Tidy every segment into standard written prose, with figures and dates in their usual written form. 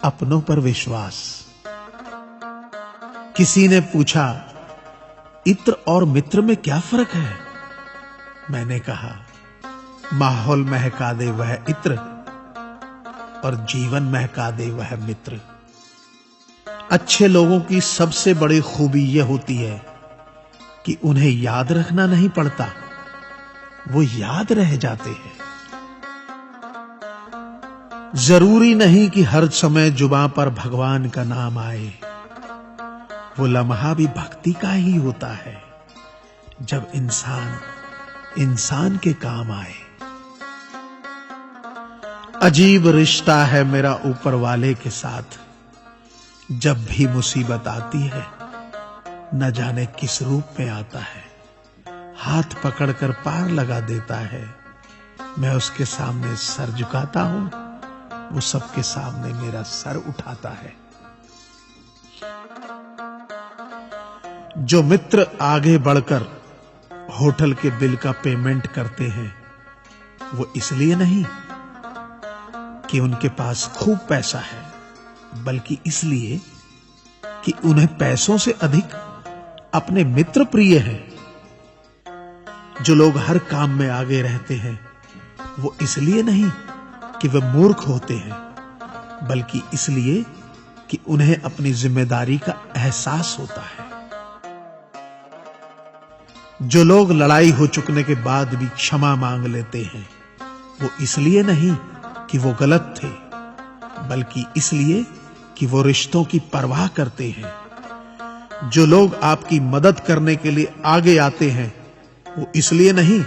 अपनों पर विश्वास। किसी ने पूछा, इत्र और मित्र में क्या फर्क है? मैंने कहा, माहौल महका दे वह इत्र और जीवन महका दे वह मित्र। अच्छे लोगों की सबसे बड़ी खूबी यह होती है कि उन्हें याद रखना नहीं पड़ता, वो याद रह जाते हैं। जरूरी नहीं कि हर समय जुबां पर भगवान का नाम आए, वो लम्हा भी भक्ति का ही होता है जब इंसान इंसान के काम आए। अजीब रिश्ता है मेरा ऊपर वाले के साथ, जब भी मुसीबत आती है न जाने किस रूप में आता है, हाथ पकड़कर पार लगा देता है। मैं उसके सामने सर झुकाता हूं, वो सबके सामने मेरा सर उठाता है। जो मित्र आगे बढ़कर होटल के बिल का पेमेंट करते हैं, वो इसलिए नहीं कि उनके पास खूब पैसा है, बल्कि इसलिए कि उन्हें पैसों से अधिक अपने मित्र प्रिय हैं। जो लोग हर काम में आगे रहते हैं, वो इसलिए नहीं कि वे मूर्ख होते हैं, बल्कि इसलिए कि उन्हें अपनी जिम्मेदारी का एहसास होता है। जो लोग लड़ाई हो चुकने के बाद भी क्षमा मांग लेते हैं, वो इसलिए नहीं कि वो गलत थे, बल्कि इसलिए कि वो रिश्तों की परवाह करते हैं। जो लोग आपकी मदद करने के लिए आगे आते हैं, वो इसलिए नहीं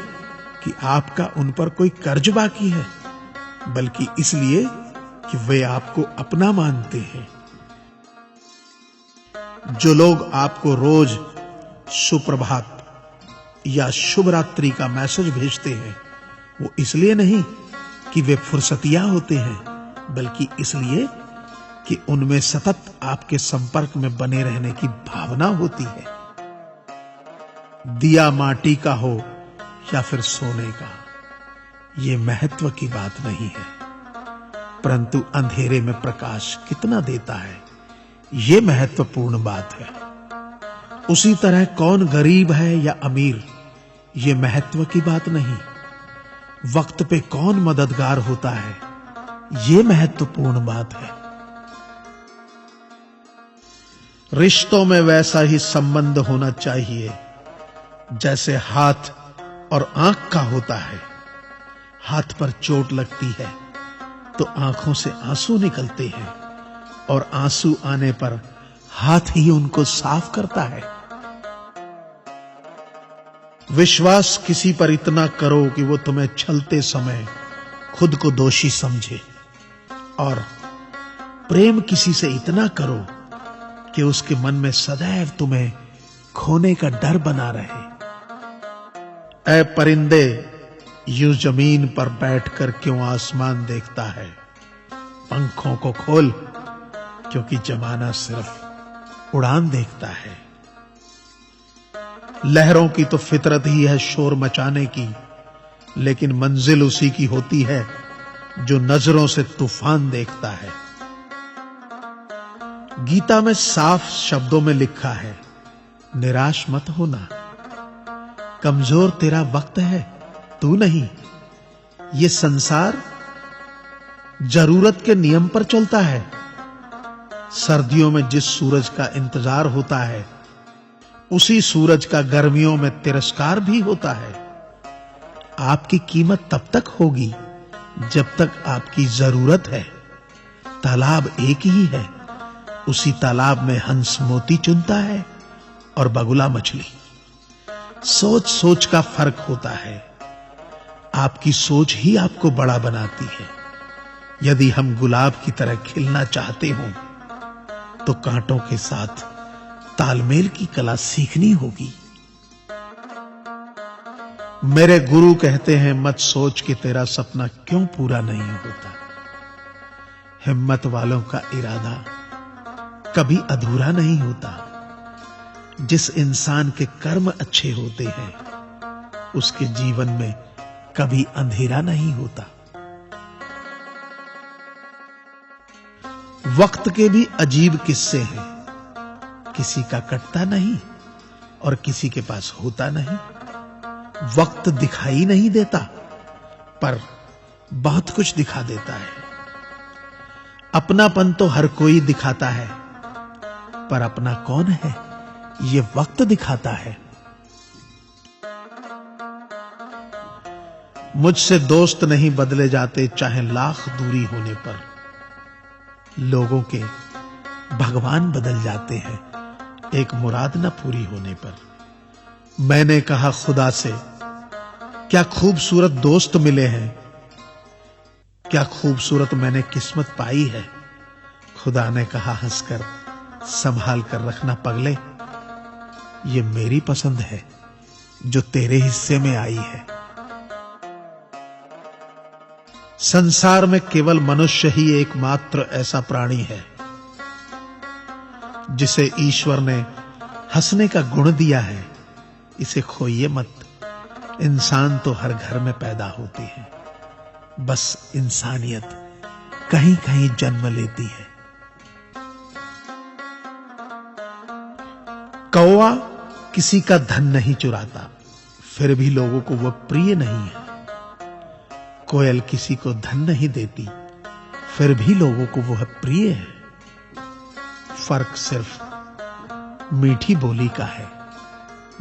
कि आपका उन पर कोई कर्ज बाकी है, बल्कि इसलिए कि वे आपको अपना मानते हैं। जो लोग आपको रोज सुप्रभात या शुभ रात्रि का मैसेज भेजते हैं, वो इसलिए नहीं कि वे फुर्सतिया होते हैं, बल्कि इसलिए कि उनमें सतत आपके संपर्क में बने रहने की भावना होती है। दिया माटी का हो या फिर सोने का, यह महत्व की बात नहीं है, परंतु अंधेरे में प्रकाश कितना देता है, यह महत्वपूर्ण बात है। उसी तरह कौन गरीब है या अमीर, यह महत्व की बात नहीं। वक्त पे कौन मददगार होता है, यह महत्वपूर्ण बात है। रिश्तों में वैसा ही संबंध होना चाहिए जैसे हाथ और आंख का होता है। हाथ पर चोट लगती है तो आंखों से आंसू निकलते हैं, और आंसू आने पर हाथ ही उनको साफ करता है। विश्वास किसी पर इतना करो कि वो तुम्हें छलते समय खुद को दोषी समझे, और प्रेम किसी से इतना करो कि उसके मन में सदैव तुम्हें खोने का डर बना रहे। ऐ परिंदे, यूं जमीन पर बैठकर क्यों आसमान देखता है? पंखों को खोल, क्योंकि जमाना सिर्फ उड़ान देखता है। लहरों की तो फितरत ही है शोर मचाने की, लेकिन मंजिल उसी की होती है जो नजरों से तूफान देखता है। गीता में साफ शब्दों में लिखा है, निराश मत होना, कमजोर तेरा वक्त है, तू नहीं। ये संसार जरूरत के नियम पर चलता है। सर्दियों में जिस सूरज का इंतजार होता है, उसी सूरज का गर्मियों में तिरस्कार भी होता है। आपकी कीमत तब तक होगी जब तक आपकी जरूरत है। तालाब एक ही है, उसी तालाब में हंस मोती चुनता है और बगुला मछली। सोच सोच का फर्क होता है। आपकी सोच ही आपको बड़ा बनाती है। यदि हम गुलाब की तरह खिलना चाहते हो तो कांटों के साथ तालमेल की कला सीखनी होगी। मेरे गुरु कहते हैं, मत सोच कि तेरा सपना क्यों पूरा नहीं होता। हिम्मत वालों का इरादा कभी अधूरा नहीं होता। जिस इंसान के कर्म अच्छे होते हैं, उसके जीवन में कभी अंधेरा नहीं होता। वक्त के भी अजीब किस्से हैं। किसी का कटता नहीं और किसी के पास होता नहीं। वक्त दिखाई नहीं देता, पर बहुत कुछ दिखा देता है। अपनापन तो हर कोई दिखाता है, पर अपना कौन है ये वक्त दिखाता है। मुझसे दोस्त नहीं बदले जाते, चाहे लाख दूरी होने पर। लोगों के भगवान बदल जाते हैं, एक मुराद न पूरी होने पर। मैंने कहा खुदा से, क्या खूबसूरत दोस्त मिले हैं, क्या खूबसूरत मैंने किस्मत पाई है। खुदा ने कहा हंसकर, संभाल कर रखना पगले, ये मेरी पसंद है जो तेरे हिस्से में आई है। संसार में केवल मनुष्य ही एकमात्र ऐसा प्राणी है जिसे ईश्वर ने हंसने का गुण दिया है। इसे खोइए मत। इंसान तो हर घर में पैदा होती है, बस इंसानियत कहीं कहीं जन्म लेती है। कौवा किसी का धन नहीं चुराता, फिर भी लोगों को वह प्रिय नहीं है। कोयल किसी को धन नहीं देती, फिर भी लोगों को वह प्रिय है। फर्क सिर्फ मीठी बोली का है,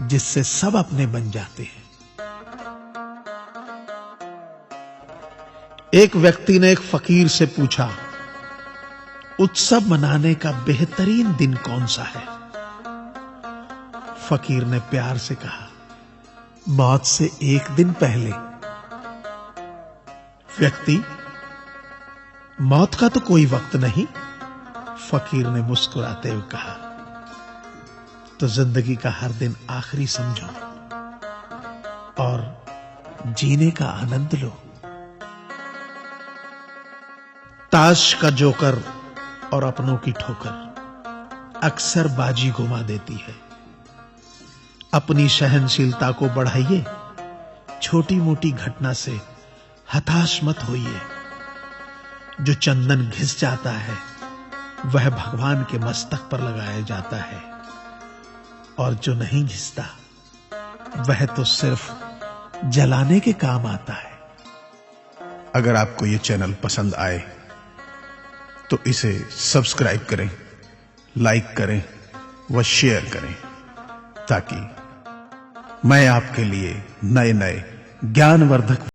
जिससे सब अपने बन जाते हैं। एक व्यक्ति ने एक फकीर से पूछा, उत्सव मनाने का बेहतरीन दिन कौन सा है। फकीर ने प्यार से कहा, मौत से एक दिन पहले। व्यक्ति, मौत का तो कोई वक्त नहीं। फकीर ने मुस्कुराते हुए कहा, तो जिंदगी का हर दिन आखिरी समझो और जीने का आनंद लो। ताश का जोकर और अपनों की ठोकर अक्सर बाजी घुमा देती है। अपनी सहनशीलता को बढ़ाइए, छोटी मोटी घटना से हताश मत होइए। जो चंदन घिस जाता है वह भगवान के मस्तक पर लगाया जाता है, और जो नहीं घिसता वह तो सिर्फ जलाने के काम आता है। अगर आपको यह चैनल पसंद आए तो इसे सब्सक्राइब करें, लाइक करें व शेयर करें, ताकि मैं आपके लिए नए नए ज्ञानवर्धक